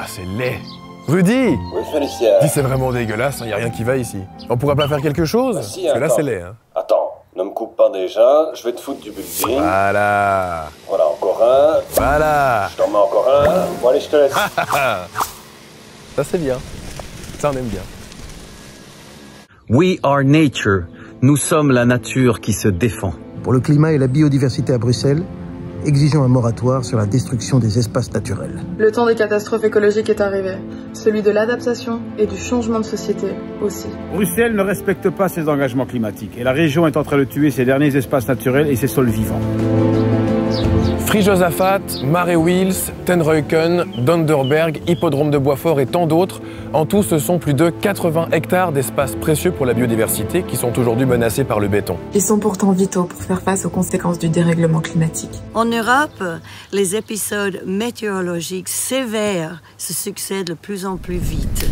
C'est laid. Rudy! Oui, Félicien. Dis, c'est vraiment dégueulasse, il n'y a rien qui va ici. On pourrait pas faire quelque chose? Si, parce que là, attends. c'est laid. Hein. Attends, ne me coupe pas déjà, je vais te foutre du building. Voilà. Voilà, encore un. Voilà. Je t'en mets encore un. Bon, allez, je te laisse. Ça, c'est bien. Ça, on aime bien. We are nature. Nous sommes la nature qui se défend. Pour le climat et la biodiversité à Bruxelles, exigeons un moratoire sur la destruction des espaces naturels. Le temps des catastrophes écologiques est arrivé, celui de l'adaptation et du changement de société aussi. Bruxelles ne respecte pas ses engagements climatiques et la région est en train de tuer ses derniers espaces naturels et ses sols vivants. Frijosaphat, Mare Wils, Tenreuken, Donderberg, Hippodrome de Boisfort et tant d'autres. En tout, ce sont plus de 80 hectares d'espaces précieux pour la biodiversité qui sont aujourd'hui menacés par le béton. Ils sont pourtant vitaux pour faire face aux conséquences du dérèglement climatique. En Europe, les épisodes météorologiques sévères se succèdent de plus en plus vite.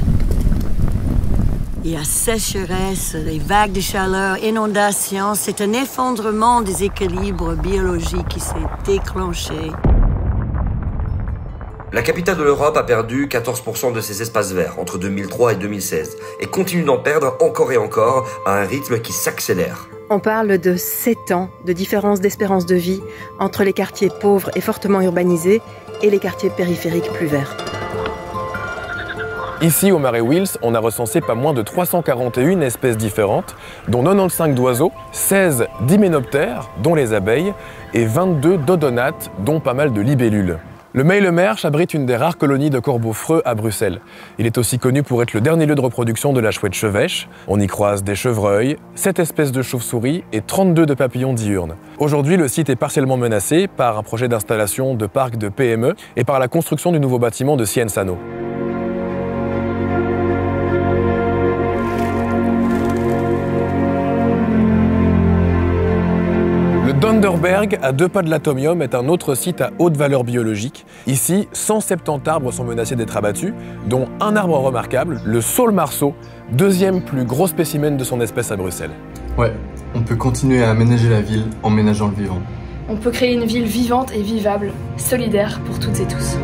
Il y a sécheresse, des vagues de chaleur, inondations. C'est un effondrement des équilibres biologiques qui s'est déclenché. La capitale de l'Europe a perdu 14% de ses espaces verts entre 2003 et 2016 et continue d'en perdre encore et encore à un rythme qui s'accélère. On parle de 7 ans de différence d'espérance de vie entre les quartiers pauvres et fortement urbanisés et les quartiers périphériques plus verts. Ici, au Mare Wils, on a recensé pas moins de 341 espèces différentes, dont 95 d'oiseaux, 16 d'hyménoptères, dont les abeilles, et 22 d'odonates, dont pas mal de libellules. Le Meilemerch abrite une des rares colonies de corbeaux-freux à Bruxelles. Il est aussi connu pour être le dernier lieu de reproduction de la chouette chevêche. On y croise des chevreuils, 7 espèces de chauves-souris et 32 de papillons diurnes. Aujourd'hui, le site est partiellement menacé par un projet d'installation de parcs de PME et par la construction du nouveau bâtiment de Cienzano. Donderberg, à 2 pas de l'atomium, est un autre site à haute valeur biologique. Ici, 170 arbres sont menacés d'être abattus, dont un arbre remarquable, le saule-marceau, deuxième plus gros spécimen de son espèce à Bruxelles. Ouais, on peut continuer à aménager la ville en ménageant le vivant. On peut créer une ville vivante et vivable, solidaire pour toutes et tous.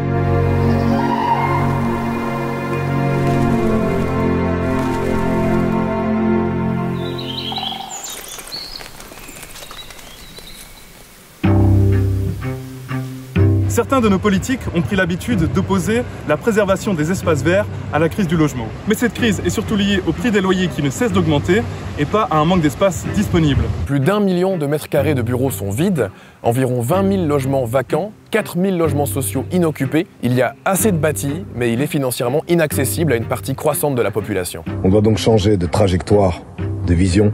Certains de nos politiques ont pris l'habitude d'opposer la préservation des espaces verts à la crise du logement. Mais cette crise est surtout liée au prix des loyers qui ne cesse d'augmenter et pas à un manque d'espace disponible. Plus d'1 million de mètres carrés de bureaux sont vides, environ 20 000 logements vacants, 4 000 logements sociaux inoccupés. Il y a assez de bâtis, mais il est financièrement inaccessible à une partie croissante de la population. On doit donc changer de trajectoire, de vision.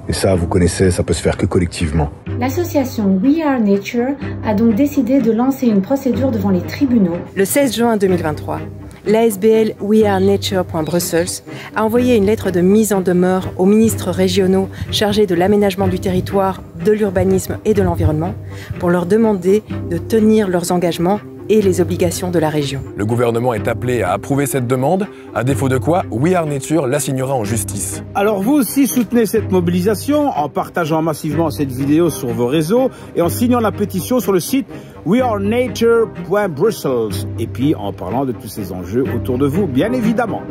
Et ça, vous connaissez, ça peut se faire que collectivement. L'association We Are Nature a donc décidé de lancer une procédure devant les tribunaux. Le 16 juin 2023, l'ASBL wearenature.brussels a envoyé une lettre de mise en demeure aux ministres régionaux chargés de l'aménagement du territoire, de l'urbanisme et de l'environnement pour leur demander de tenir leurs engagements et les obligations de la région. Le gouvernement est appelé à approuver cette demande, à défaut de quoi We Are Nature l'assignera en justice. Alors vous aussi soutenez cette mobilisation en partageant massivement cette vidéo sur vos réseaux et en signant la pétition sur le site wearenature.brussels et puis en parlant de tous ces enjeux autour de vous, bien évidemment.